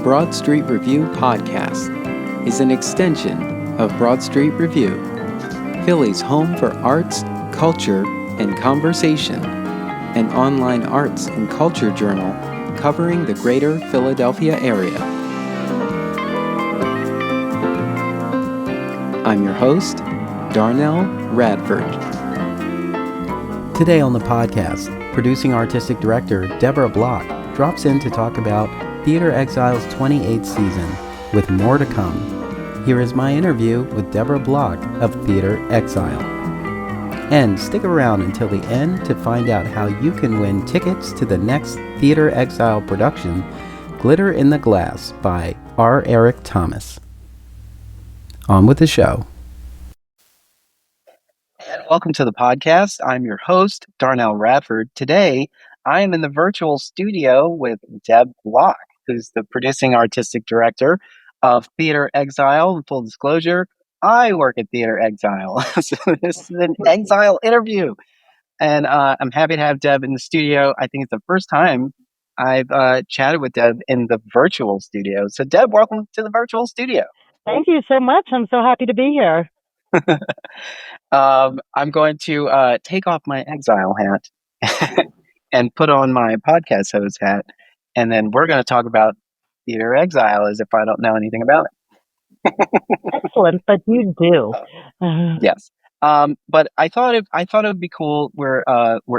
Broad Street Review podcast is an extension of Broad Street Review, Philly's home for arts, culture, and conversation, an online arts and culture journal covering the greater Philadelphia area. I'm your host, Darnelle Radford. Today on the podcast, producing artistic director Deb Block drops in to talk about Theater Exile's 28th season, with more to come. Here is my interview with Deb Block of Theater Exile. And stick around until the end to find out how you can win tickets to the next Theater Exile production, Glitter in the Glass by R. Eric Thomas. On with the show. And welcome to the podcast. I'm your host, Darnelle Radford. Today, I am in the virtual studio with Deb Block, who's the producing artistic director of Theater Exile. Full disclosure, I work at Theater Exile. So this is an Exile interview. And I'm happy to have Deb in the studio. I think it's the first time I've chatted with Deb in the virtual studio. So Deb, welcome to the virtual studio. Thank you so much. I'm so happy to be here. I'm going to take off my Exile hat and put on my podcast host hat. And then we're going to talk about Theater Exile as if I don't know anything about it. Excellent, but you do. Yes. But I thought it would be cool. We're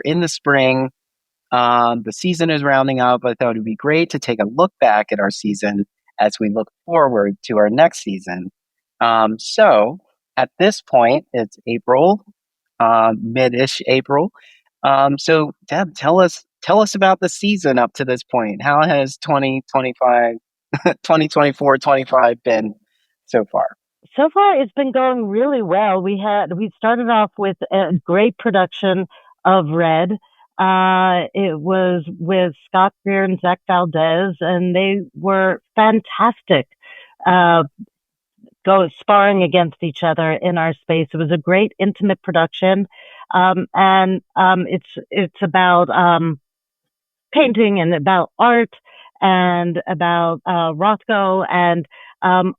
in the spring. The season is rounding up. I thought it would be great to take a look back at our season as we look forward to our next season. So at this point, it's April, mid-ish April. So Deb, tell us about the season up to this point. How has 2024-25 been so far? So far, it's been going really well. We started off with a great production of Red. It was with Scott Greer and Zach Valdez, and they were fantastic. Sparring against each other in our space. It was a great intimate production. And it's about painting and about art and about Rothko, and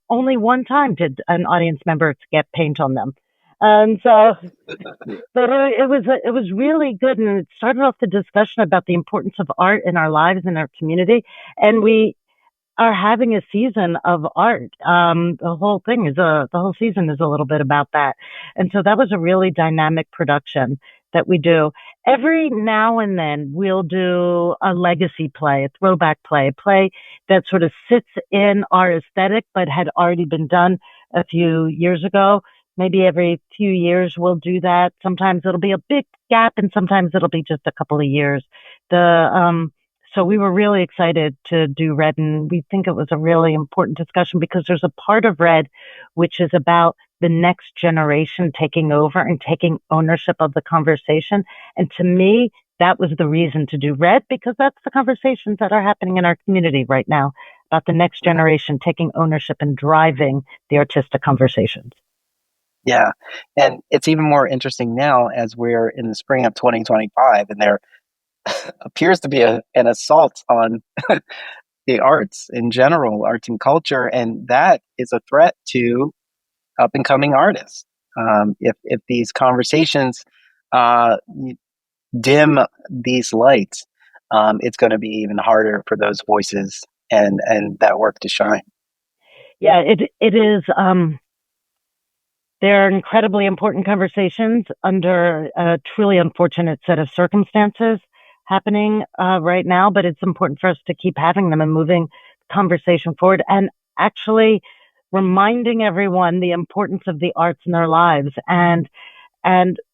only one time did an audience member get paint on them. And so, but it was really good, and it started off the discussion about the importance of art in our lives and our community, and we are having a season of art. The whole season is a little bit about that. And so that was a really dynamic production that we do. Every now and then we'll do a legacy play, a throwback play, a play that sort of sits in our aesthetic, but had already been done a few years ago. Maybe every few years we'll do that. Sometimes it'll be a big gap, and sometimes it'll be just a couple of years. So we were really excited to do Red, and we think it was a really important discussion because there's a part of Red which is about the next generation taking over and taking ownership of the conversation. And to me, that was the reason to do Red, because that's the conversations that are happening in our community right now about the next generation taking ownership and driving the artistic conversations. Yeah. And it's even more interesting now as we're in the spring of 2025, and there appears to be an assault on the arts in general, arts and culture, and that is a threat to up and coming artists. If these conversations dim these lights, it's going to be even harder for those voices and that work to shine. Yeah, it is. They're incredibly important conversations under a truly unfortunate set of circumstances happening right now, but it's important for us to keep having them and moving the conversation forward and actually reminding everyone the importance of the arts in their lives. And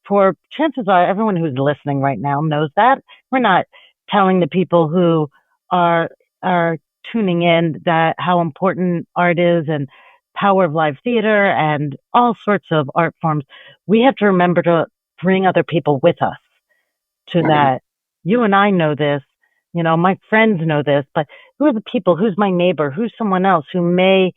for chances are everyone who's listening right now knows that. We're not telling the people who are tuning in that how important art is and power of live theater and all sorts of art forms. We have to remember to bring other people with us to that. You and I know this, my friends know this, but who are the people? Who's my neighbor? Who's someone else who may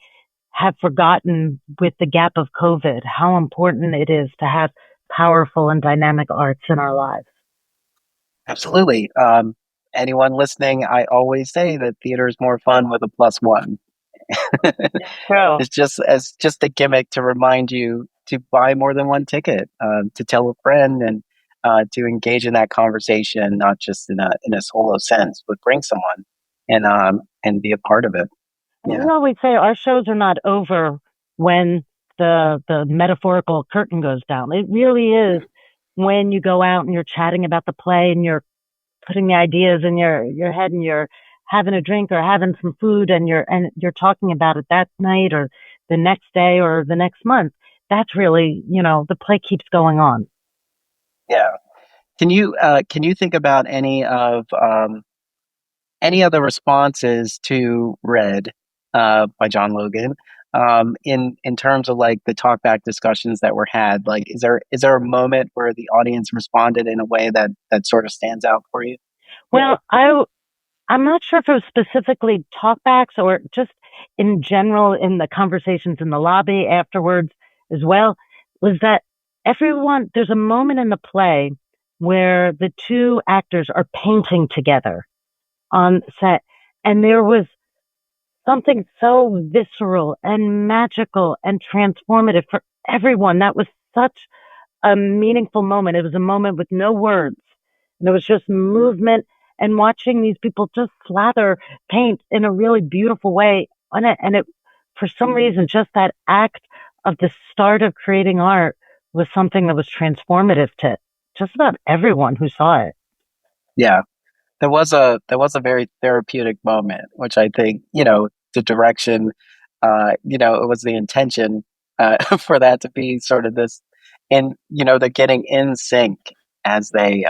have forgotten with the gap of COVID how important it is to have powerful and dynamic arts in our lives? Absolutely. Anyone listening, I always say that theater is more fun with a +1. True. It's just as just a gimmick to remind you to buy more than one ticket, to tell a friend, and to engage in that conversation, not just in a solo sense, but bring someone and be a part of it. We Yeah, always say our shows are not over when the metaphorical curtain goes down. It really is when you go out and you're chatting about the play and you're putting the ideas in your head and you're having a drink or having some food and you're talking about it that night or the next day or the next month. That's really, the play keeps going on. yeah. Can you think about any of the responses to Red by John Logan, in terms of like the talkback discussions that were had? Like, is there a moment where the audience responded in a way that sort of stands out for you? Well, I'm not sure if it was specifically talkbacks or just in general in the conversations in the lobby afterwards as well, was that there's a moment in the play where the two actors are painting together on set. And there was something so visceral and magical and transformative for everyone. That was such a meaningful moment. It was a moment with no words. And it was just movement and watching these people just slather paint in a really beautiful way on it. And it, for some reason, just that act of the start of creating art was something that was transformative to just about everyone who saw it. Yeah, there was a very therapeutic moment, which I think, the direction, it was the intention, for that to be sort of this, and the getting in sync as they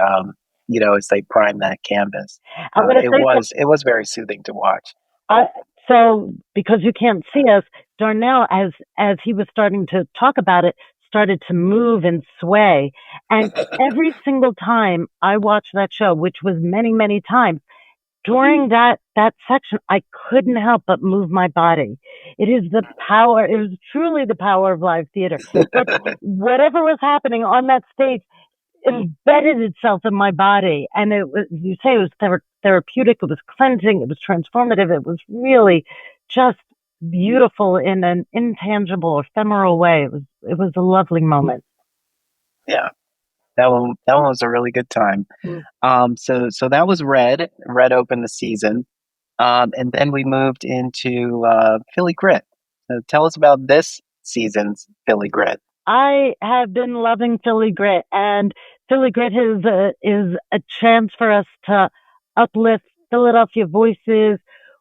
prime that canvas. I'm going to It say was very soothing to watch. Uh, so because you can't see us, Darnell, as he was starting to talk about it, started to move and sway. And every single time I watched that show, which was many, many times, during that section, I couldn't help but move my body. It is the power. It was truly the power of live theater. But whatever was happening on that stage, embedded itself in my body. And it was, you say it was therapeutic, it was cleansing, it was transformative, it was really just beautiful in an intangible, ephemeral way. It was a lovely moment. Yeah, that one was a really good time. So that was Red. Red opened the season. And then we moved into Philly Grit. So tell us about this season's Philly Grit. I have been loving Philly Grit, and Philly Grit is a chance for us to uplift Philadelphia voices,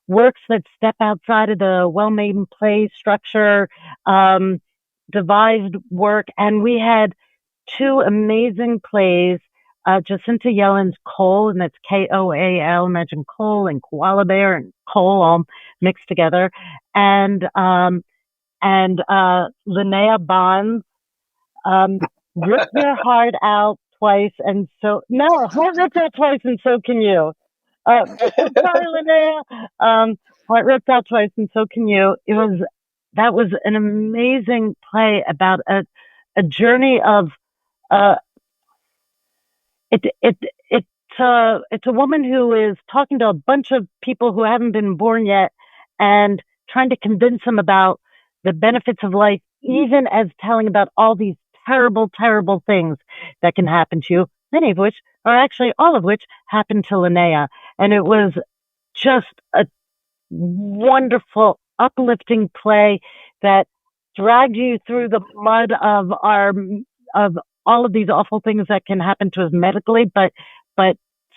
works that step outside of the well-made play structure, um, devised work, and we had two amazing plays. Jacinta Yellen's Coal, and that's Koal. Imagine coal and koala bear and coal all mixed together, and Linnea Bond's um, rip your heart out twice, and so no, heart ripped out twice, and so can you. Sorry, Linnea. Heart ripped out twice, and so can you. That was an amazing play about a journey of uh, it it it's a woman who is talking to a bunch of people who haven't been born yet and trying to convince them about the benefits of life, even as telling about all these terrible, terrible things that can happen to you, many of which, or actually all of which, happened to Linnea. And it was just a wonderful, uplifting play that dragged you through the mud of all of these awful things that can happen to us medically, but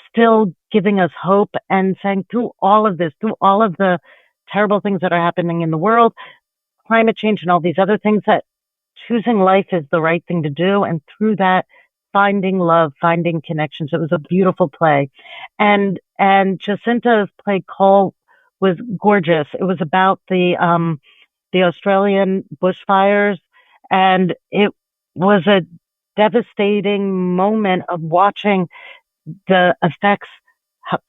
still giving us hope and saying through all of this, through all of the terrible things that are happening in the world, climate change and all these other things, that choosing life is the right thing to do. And through that, finding love, finding connections. It was a beautiful play. And Jacinta's play Cole was gorgeous. It was about the Australian bushfires, and it was a devastating moment of watching the effects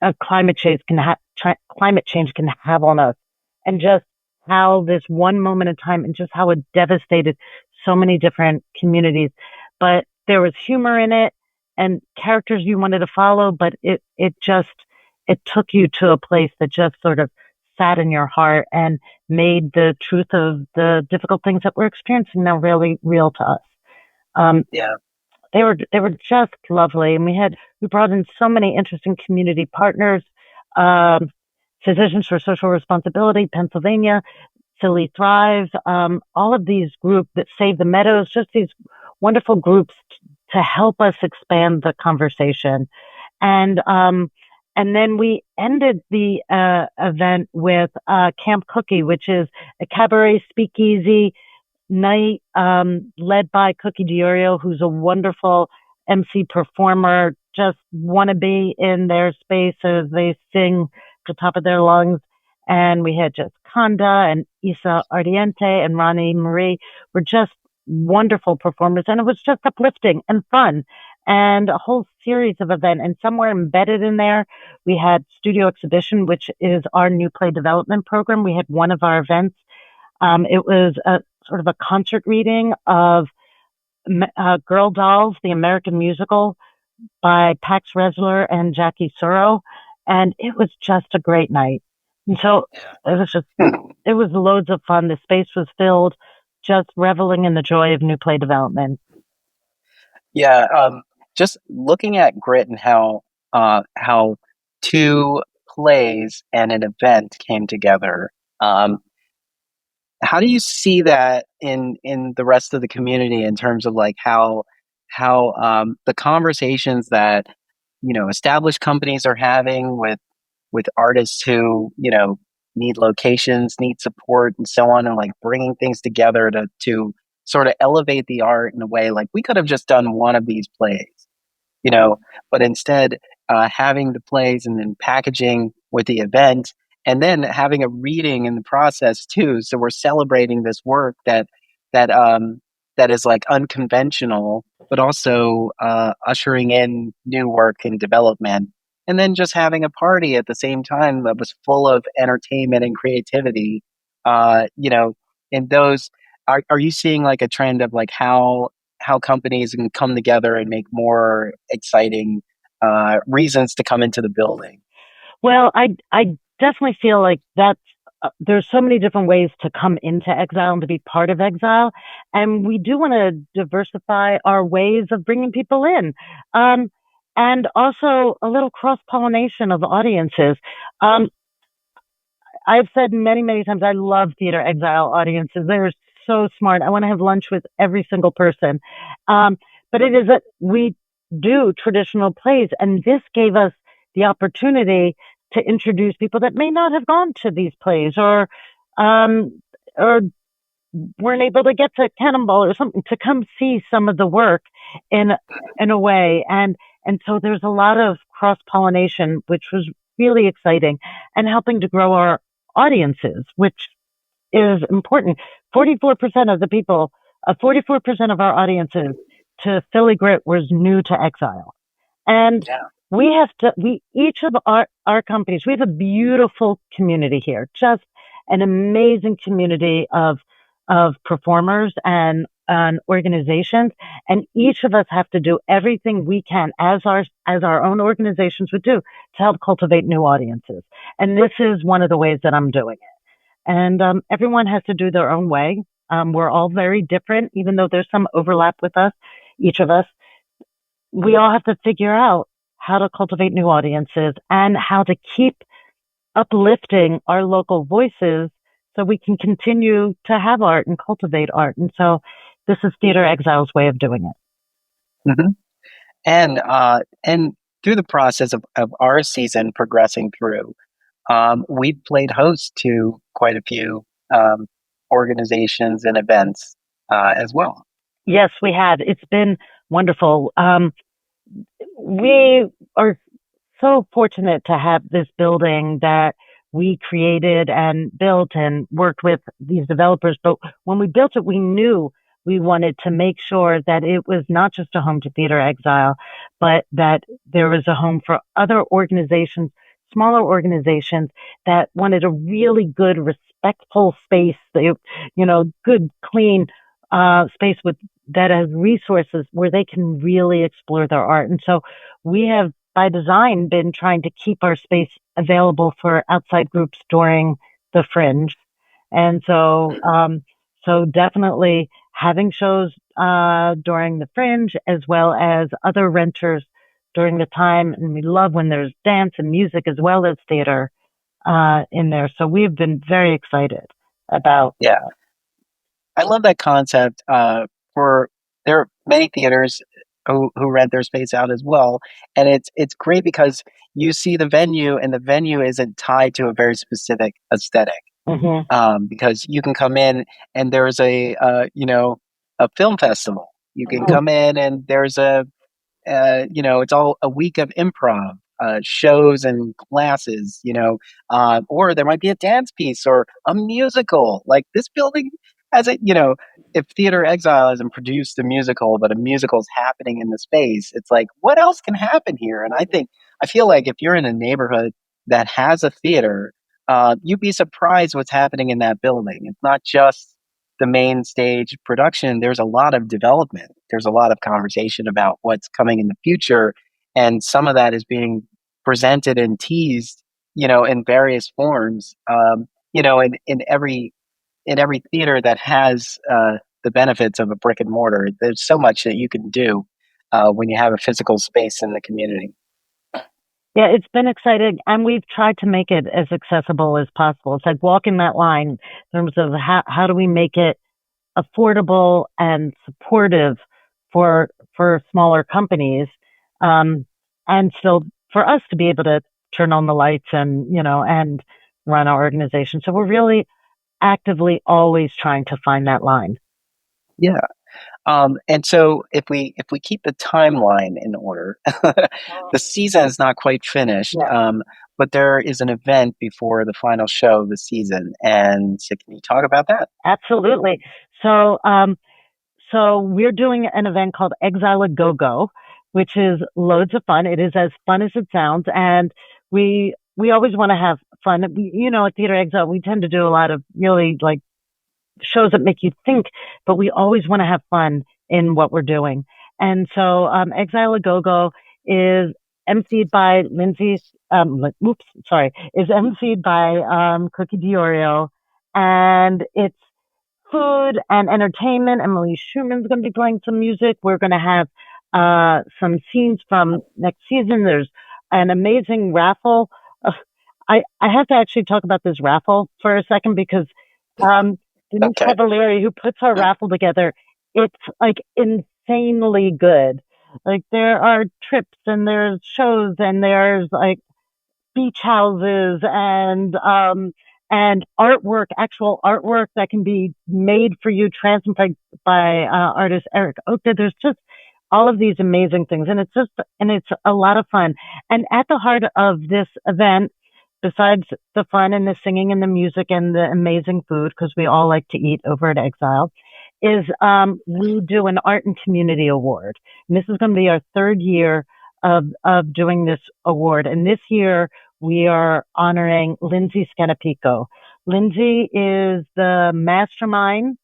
of climate change can have on us, and just how this one moment in time and just how it devastated so many different communities. But there was humor in it and characters you wanted to follow, but it took you to a place that just sort of sat in your heart. And made the truth of the difficult things that we're experiencing now really real to us. Um, Yeah. they were just lovely, and we brought in so many interesting community partners. Um, Physicians for Social Responsibility, Pennsylvania, Silly Thrive, all of these groups that Save the Meadows, just these wonderful groups to help us expand the conversation. And and then we ended the event with Camp Cookie, which is a cabaret speakeasy night led by Cookie Diorio, who's a wonderful MC performer. Just want to be in their space as they sing at the top of their lungs. And we had just Conda and Isa Ardiente and Ronnie Marie were just wonderful performers. And it was just uplifting and fun and a whole series of events. And somewhere embedded in there, we had Studio Exhibition, which is our new play development program. We had one of our events. It was a sort of a concert reading of Girl Dolls, the American musical by Pax Resler and Jackie Suro. And it was just a great night. And so it was just, it was loads of fun. The space was filled, just reveling in the joy of new play development. Yeah, just looking at Grit and how two plays and an event came together. How do you see that in the rest of the community in terms of like how the conversations that established companies are having with artists who need locations, need support, and so on, and like bringing things together to sort of elevate the art in a way like we could have just done one of these plays, you know, but instead having the plays and then packaging with the event and then having a reading in the process too. So we're celebrating this work that that is like unconventional, but also ushering in new work and development. And then just having a party at the same time that was full of entertainment and creativity. You know, and those are you seeing like a trend of like how companies can come together and make more exciting reasons to come into the building. Well, I definitely feel like that's there's so many different ways to come into Exile and to be part of Exile, and we do want to diversify our ways of bringing people in, and also a little cross pollination of audiences. Um, I've said many, many times I love Theater Exile audiences. They're so smart. I want to have lunch with every single person. Um, but it is that we do traditional plays, and this gave us the opportunity to introduce people that may not have gone to these plays um, or weren't able to get to Cannonball or something to come see some of the work in in a way. And so there's a lot of cross pollination, which was really exciting and helping to grow our audiences, which is important. 44% of the people, 44% of our audiences to Philly Grit was new to Exile. And Yeah. we each of our companies, we have a beautiful community here, just an amazing community of performers and organizations. And each of us have to do everything we can as our own organizations would do to help cultivate new audiences. And this is one of the ways that I'm doing it. And everyone has to do their own way. We're all very different, even though there's some overlap with us, each of us. We all have to figure out how to cultivate new audiences and how to keep uplifting our local voices so we can continue to have art and cultivate art. And so this is Theater Exile's way of doing it. Hmm. And through the process of our season progressing through, we've played host to quite a few organizations and events as well. Yes, we have. It's been wonderful. We are so fortunate to have this building that we created and built and worked with these developers. But when we built it, we knew we wanted to make sure that it was not just a home to Theater Exile, but that there was a home for other organizations, smaller organizations that wanted a really good, respectful space, good, clean space with that has resources where they can really explore their art. And so we have by design been trying to keep our space available for outside groups during the fringe. And so definitely having shows during the Fringe as well as other renters during the time. And we love when there's dance and music as well as theater in there. So we've been very excited about. Yeah, I love that concept. For there are many theaters who rent their space out as well, and it's great because you see the venue, and the venue isn't tied to a very specific aesthetic. Hmm. Because you can come in and there's a film festival. You can come in and there's it's all a week of improv shows and classes, or there might be a dance piece or a musical. Like this building has a, if Theater Exile hasn't produced a musical, but a musical is happening in the space, it's like, what else can happen here? And I feel like if you're in a neighborhood that has a theater, you'd be surprised what's happening in that building. It's not just the main stage production. There's a lot of development. There's a lot of conversation about what's coming in the future, and some of that is being presented and teased, in various forms. In every theater that has the benefits of a brick and mortar, there's so much that you can do when you have a physical space in the community. Yeah, it's been exciting, and we've tried to make it as accessible as possible. It's like walking that line in terms of how do we make it affordable and supportive for smaller companies, um, and still for us to be able to turn on the lights and and run our organization. So we're really actively always trying to find that line. Yeah. And so if we keep the timeline in order, the season is not quite finished, Yeah, but there is an event before the final show of the season. And so can you talk about that? absolutely. So so we're doing an event called Exile a Go Go, which is loads of fun. It is as fun as it sounds, and we always want to have fun. At Theater Exile, we tend to do a lot of really like shows that make you think, but we always want to have fun in what we're doing. And so Exile a Go Go is emceed by Lindsay. Oops, sorry, is emceed by Cookie Diorio, and it's food and entertainment. Emily Schumann's going to be playing some music. We're going to have some scenes from next season. There's an amazing raffle. Uh, I have to actually talk about this raffle for a second because um, Denise Okay. Cavalieri, who puts our raffle together, it's like insanely good. Like there are trips and there's shows and there's like beach houses and artwork, actual artwork that can be made for you, transferred by artist Eric Oakta. There's just all of these amazing things, and it's a lot of fun. And at the heart of this event, besides the fun and the singing and the music and the amazing food, because we all like to eat over at Exile, is we do an art and community award. And this is going to be our third year of doing this award. And this year we are honoring Lindsay Scanepico. Lindsay is the mastermind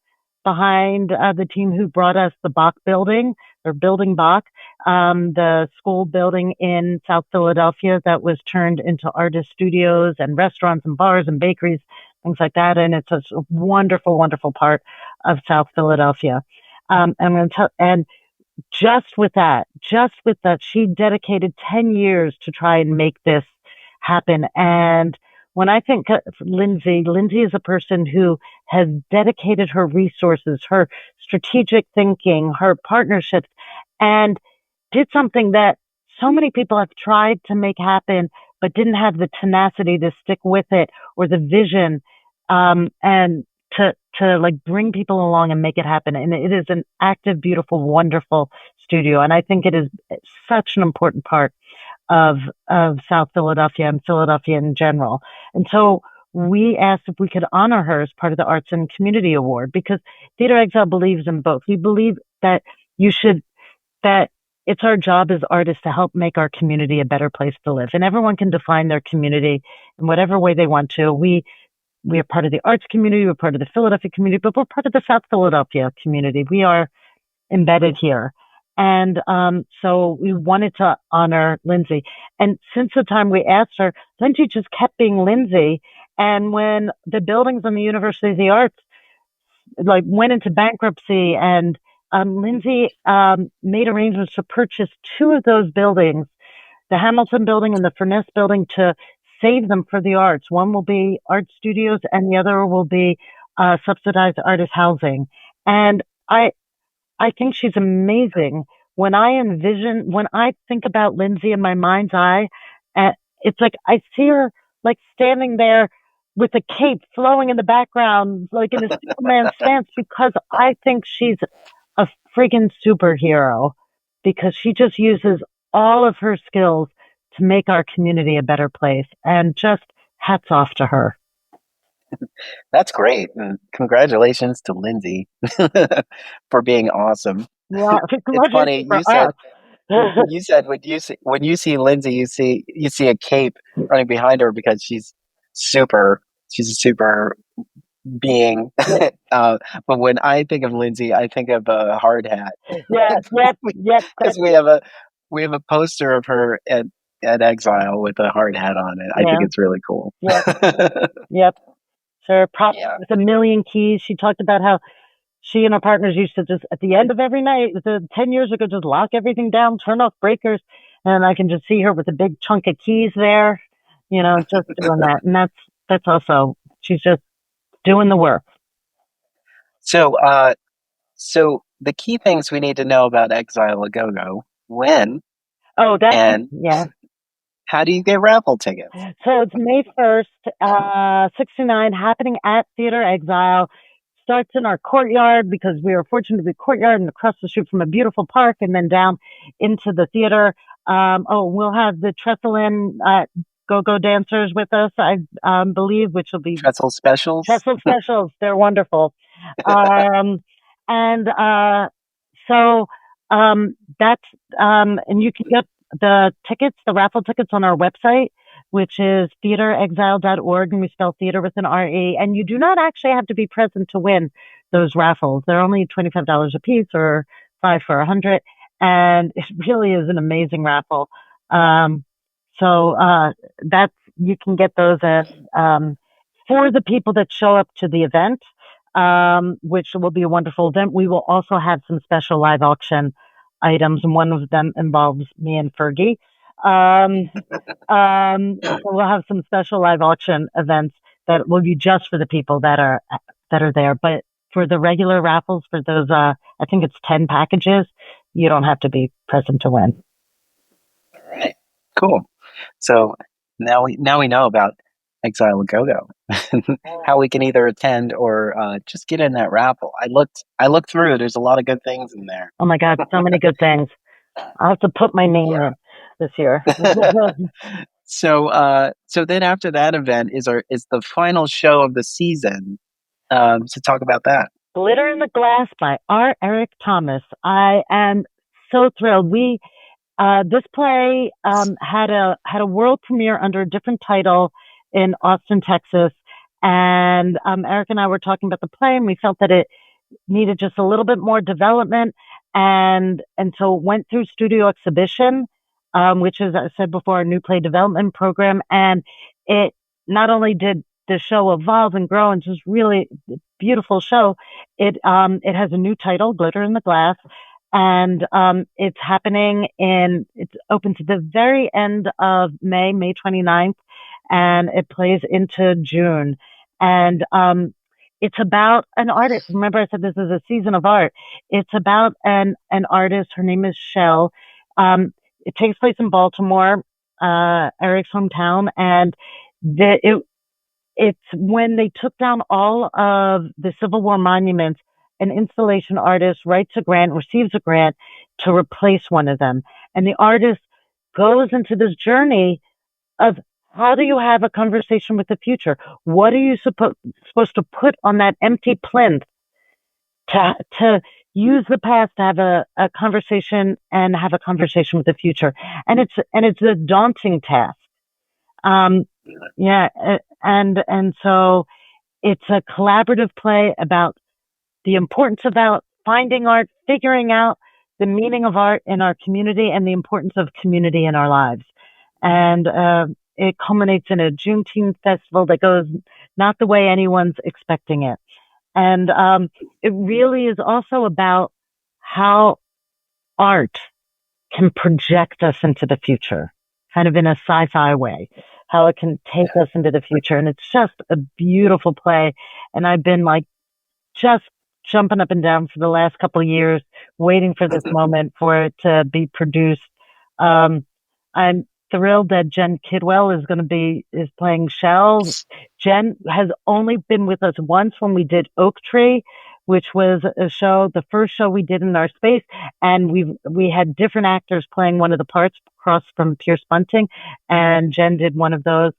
behind the team who brought us the Bach building or building Bach, the school building in South Philadelphia that was turned into artist studios and restaurants and bars and bakeries, things like that. And it's a wonderful, wonderful part of South Philadelphia. I'm going to tell, and just with that, she dedicated 10 years to try and make this happen. And when I think of Lindsay is a person who has dedicated her resources, her strategic thinking, her partnerships, and did something that so many people have tried to make happen, but didn't have the tenacity to stick with it or the vision, and to like bring people along and make it happen. And it is an active, beautiful, wonderful studio. And I think it is such an important part of South Philadelphia and Philadelphia in general. And so we asked if we could honor her as part of the Arts and Community Award because Theater Exile believes in both. We believe that you should that it's our job as artists to help make our community a better place to live. And everyone can define their community in whatever way they want to. We are part of the arts community, we're part of the Philadelphia community, but we're part of the South Philadelphia community. We are embedded here. And so we wanted to honor Lindsay. And since the time we asked her, Lindsay just kept being Lindsay. And when the buildings on the University of the Arts like went into bankruptcy, and Lindsay made arrangements to purchase two of those buildings, the Hamilton building and the Furness building, to save them for the arts. One will be art studios and the other will be subsidized artist housing. And I think she's amazing. When I think about Lindsay in my mind's eye, uh, it's like I see her like standing there with a cape flowing in the background, like in a Superman stance, because I think she's a friggin' superhero because she just uses all of her skills to make our community a better place. And just hats off to her. That's great. And congratulations to Lindsay for being awesome. Yeah, It's funny. congratulations for us. You said when you see Lindsay, you see a cape running behind her because super. She's a super being. But when I think of Lindsay, I think of a hard hat Yeah, yep, yep, because we have a poster of her at Exile with a hard hat on it. I think yeah, it's really cool. yep, yep. Sure, Yeah. with a million keys. She talked about how she and her partners used to just, at the end of every night, 10 years ago, just lock everything down, turn off breakers. And I can just see her with a big chunk of keys there, just doing that. And that's also, she's just doing the work. So, so the key things we need to know about Exile a Go Go: when Oh, and yeah. how do you get raffle tickets? So it's May 1st, 69, happening at Theater Exile. Starts in our courtyard because we are fortunate to be courtyard and across the street from a beautiful park, and then down into the theater. We'll have the Trestle-In go-go dancers with us, I believe, which will be Pretzel specials? Trestle specials. They're wonderful. Um, and so that's and you can get the raffle tickets on our website, which is theaterexile.org, and we spell theater with an RE. And you do not actually have to be present to win those raffles. They're only $25 a piece, or five for 100, and it really is an amazing raffle. Um, so that's you can get those at for the people that show up to the event, which will be a wonderful event. We will also have some special live auction items, and one of them involves me and Fergie. Um, so we'll have some special live auction events that will be just for the people that are there. But for the regular raffles, for those, I think it's 10 packages, you don't have to be present to win. All right. Cool. So now we know about Exile a Go Go, how we can either attend or just get in that raffle. I looked through. There's a lot of good things in there. Oh my God, so many good things. I'll have to put my name Yeah. in this year. So then after that event is the final show of the season. So talk about that. Glitter in the Glass by R. Eric Thomas. I am so thrilled. This play had a world premiere under a different title in Austin, Texas, and Eric and I were talking about the play, and we felt that it needed just a little bit more development, and so it went through studio exhibition, which is, as I said before, a new play development program, and it not only did the show evolve and grow and just really beautiful show, it has a new title, Glitter in the Glass, and it's open to the very end of May 29th, and it plays into June. And it's about an artist. Remember, I said this is a season of art. It's about an artist. Her name is Shell. It takes place in Baltimore, Eric's hometown, and it's when they took down all of the Civil War monuments. An installation artist receives a grant to replace one of them, and the artist goes into this journey of how do you have a conversation with the future? What are you supposed to put on that empty plinth to use the past to have a conversation and have a conversation with the future? And it's a daunting task. Yeah, and so it's a collaborative play about the importance about finding art, figuring out the meaning of art in our community, and the importance of community in our lives. And it culminates in a Juneteenth festival that goes not the way anyone's expecting it. And it really is also about how art can project us into the future, kind of in a sci-fi way, how it can take us into the future. And it's just a beautiful play. And I've been like just jumping up and down for the last couple of years, waiting for this moment for it to be produced. Um, I'm thrilled that Jen Kidwell is playing Shell. Jen has only been with us once when we did Oak Tree, which was a show, the first show we did in our space, and we had different actors playing one of the parts across from Pierce Bunting, and Jen did one of those.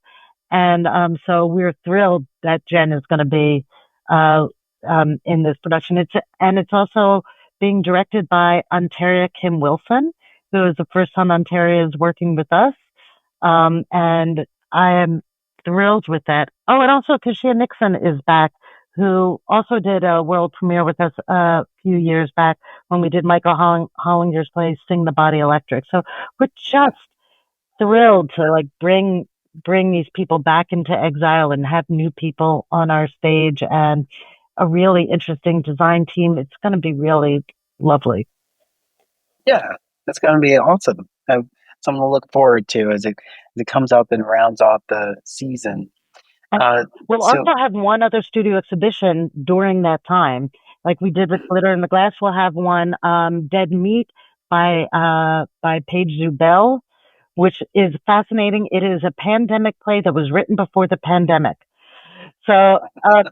And so we're thrilled that Jen is going to be uh, in this production. It's also being directed by Ontaria Kim Wilson, who is the first time Ontaria is working with us. And I am thrilled with that. Oh, and also Kashia Nixon is back, who also did a world premiere with us a few years back when we did Michael Hollinger's play Sing the Body Electric. So we're just thrilled to like bring these people back into exile and have new people on our stage and a really interesting design team. It's going to be really lovely. Yeah, that's going to be awesome. Something to look forward to as it comes up and rounds off the season. And Uh, we'll so also have one other studio exhibition during that time, like we did with Glitter in the Glass. We'll have one, Dead Meat by Paige Zubel, which is fascinating. It is a pandemic play that was written before the pandemic. So, a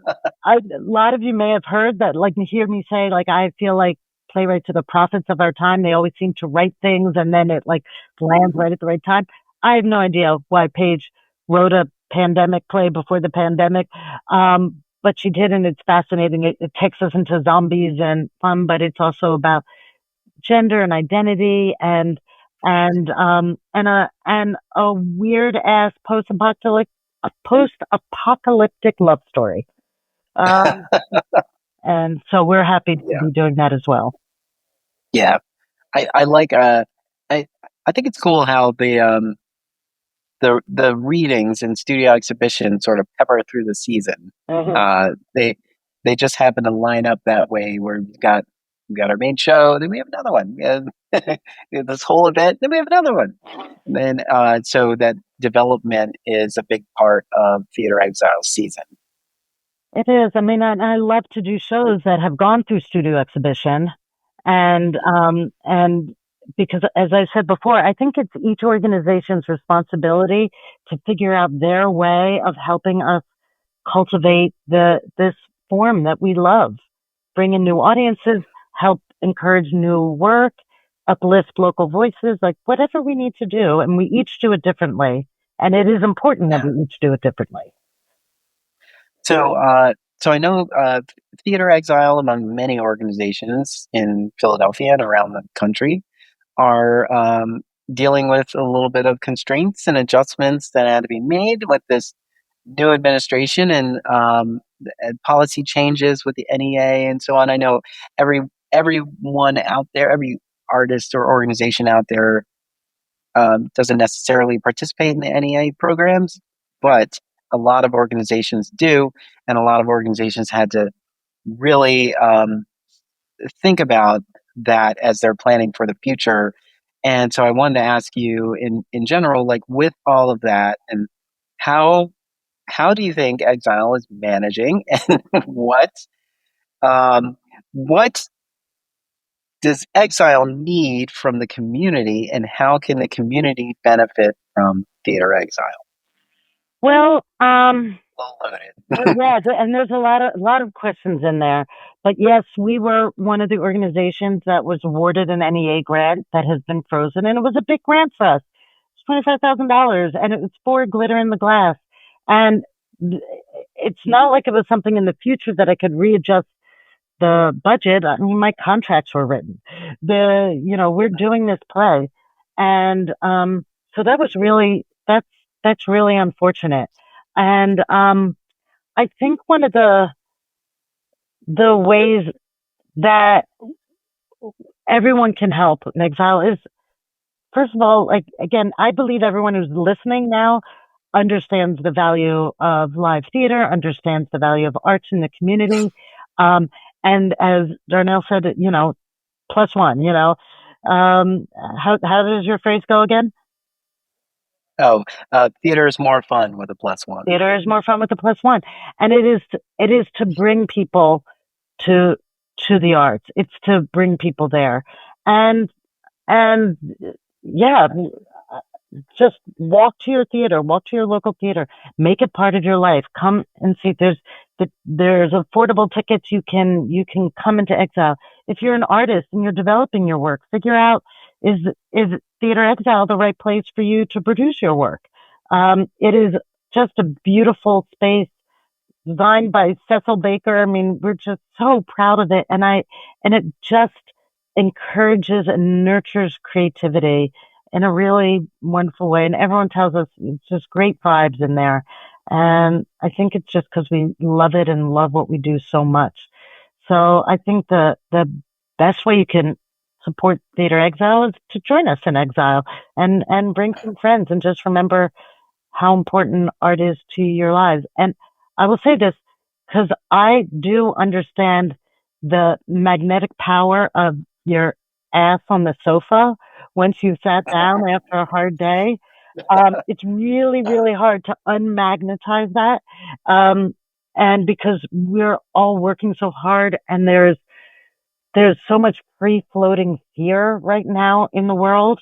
lot of you may have heard that, like, you hear me say, like, I feel like playwrights are the prophets of our time. They always seem to write things and then it like lands right at the right time. I have no idea why Paige wrote a pandemic play before the pandemic. But she did, and it's fascinating. It takes us into zombies and fun, but it's also about gender and identity and a weird ass post apocalyptic love story. Um, and so we're happy to yeah, be doing that as well. yeah, I like I I think it's cool how the readings and studio exhibitions sort of pepper through the season. Mhm. Uh, they they just happen to line up that way where we've got our main show, then we have another one. We have this whole event, then we have another one. And then so that development is a big part of Theater Exile season. It is. I mean, I love to do shows that have gone through studio exhibition, and because, as I said before, I think it's each organization's responsibility to figure out their way of helping us cultivate this form that we love, bring in new audiences, help encourage new work, uplift local voices, like whatever we need to do, and we each do it differently, and it is important that Yeah. we each do it differently. So so I know Theater Exile, among many organizations in Philadelphia and around the country, are dealing with a little bit of constraints and adjustments that had to be made with this new administration and policy changes with the NEA and so on. I know every everyone out there, every artist or organization out there doesn't necessarily participate in the NEA programs, but a lot of organizations do, and a lot of organizations had to really think about that as they're planning for the future. And so I wanted to ask you in general, like with all of that, and how how do you think Exile is managing, and um, what does Exile need from the community, and how can the community benefit from Theater Exile? Well, Well loaded. yeah, and there's a lot of questions in there. But yes, we were one of the organizations that was awarded an NEA grant that has been frozen, and it was a big grant for us. It's $25,000, and it was for Glitter in the Glass. And it's not like it was something in the future that I could readjust the budget. I mean, my contracts were written. We're doing this play, and so that's really unfortunate. And I think one of the ways that everyone can help in exile is, first of all, like again, I believe everyone who's listening now. understands the value of live theater, understands the value of arts in the community. Um, and as Darnelle said, plus one, how does your phrase go again? Oh, theater is more fun with a plus one. Theater is more fun with a plus one. And it is to bring people to, to the arts. It's to bring people there. And, and yeah, just walk to your theater, walk to your local theater, make it part of your life. Come and see. There's affordable tickets. You can come into Exile. If you're an artist and you're developing your work, figure out, is Theater Exile the right place for you to produce your work? It is just a beautiful space designed by Cecil Baker. I mean, we're just so proud of it. And it just encourages and nurtures creativity in a really wonderful way. And everyone tells us it's just great vibes in there. And I think it's just because we love it and love what we do so much. So I think the best way you can support Theater Exile is to join us in Exile and bring some friends and just remember how important art is to your lives. And I will say this because I do understand the magnetic power of your ass on the sofa once you've sat down after a hard day. It's really, really hard to unmagnetize that. Um, and because we're all working so hard and there's so much free floating fear right now in the world,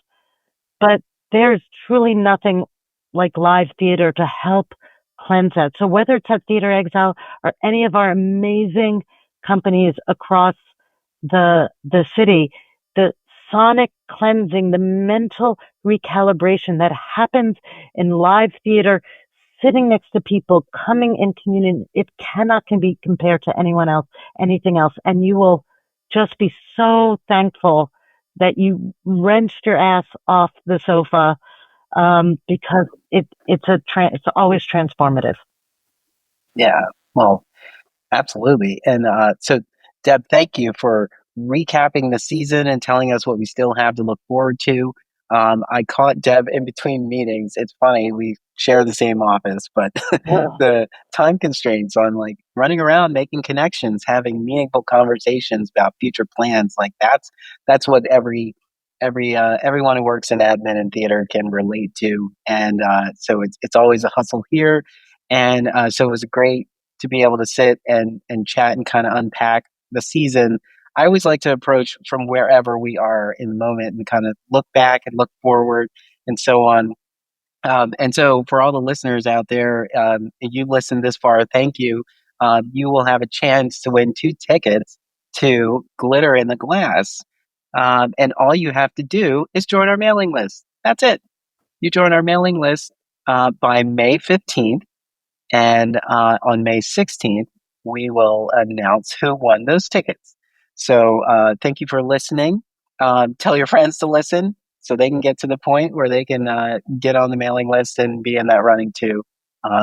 but there's truly nothing like live theater to help cleanse that. So whether it's at Theater Exile or any of our amazing companies across the city, the sonic cleansing, the mental recalibration that happens in live theater, sitting next to people, coming in communion, it can be compared to anything else. And you will just be so thankful that you wrenched your ass off the sofa, because it's always transformative. Yeah, well, absolutely. And so, Deb, thank you for recapping the season and telling us what we still have to look forward to. I caught Deb in between meetings. It's funny, we share the same office, but the time constraints on like running around, making connections, having meaningful conversations about future plans, like that's what everyone who works in admin and theater can relate to. And so it's always a hustle here. And so it was great to be able to sit and chat and kind of unpack the season. I always like to approach from wherever we are in the moment and kind of look back and look forward and so on. And so, for all the listeners out there, if you listened this far, thank you. You will have a chance to win 2 tickets to Glitter in the Glass. And all you have to do is join our mailing list. That's it. You join our mailing list by May 15th. And on May 16th, we will announce who won those tickets. So thank you for listening. Tell your friends to listen so they can get to the point where they can get on the mailing list and be in that running too.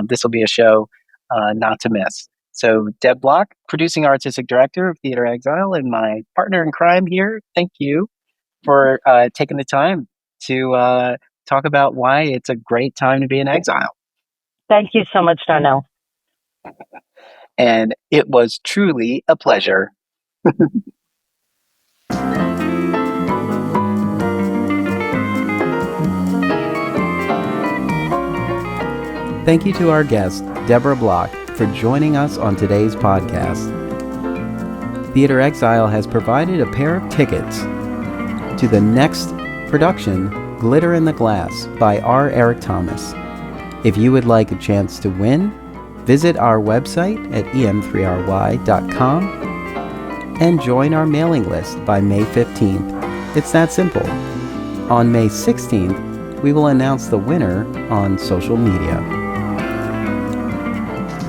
This will be a show not to miss. So, Deb Block, producing artistic director of Theater Exile, and my partner in crime here, thank you for taking the time to talk about why it's a great time to be in exile. Thank you so much, Darnell. And it was truly a pleasure. Thank you to our guest, Deborah Block, for joining us on today's podcast. Theater Exile has provided a pair of tickets to the next production, Glitter in the Glass, by R. Eric Thomas. If you would like a chance to win, visit our website at em3ry.com and join our mailing list by May 15th. It's that simple. On May 16th, we will announce the winner on social media.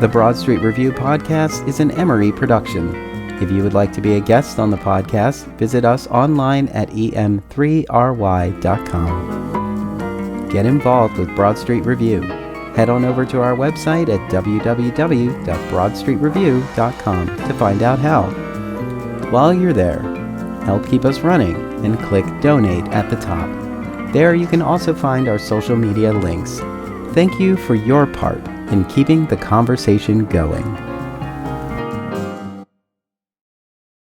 The Broad Street Review podcast is an Emory production. If you would like to be a guest on the podcast, visit us online at em3ry.com. Get involved with Broad Street Review. Head on over to our website at www.broadstreetreview.com to find out how. While you're there, help keep us running and click Donate at the top. There you can also find our social media links. thank you for your part in keeping the conversation going.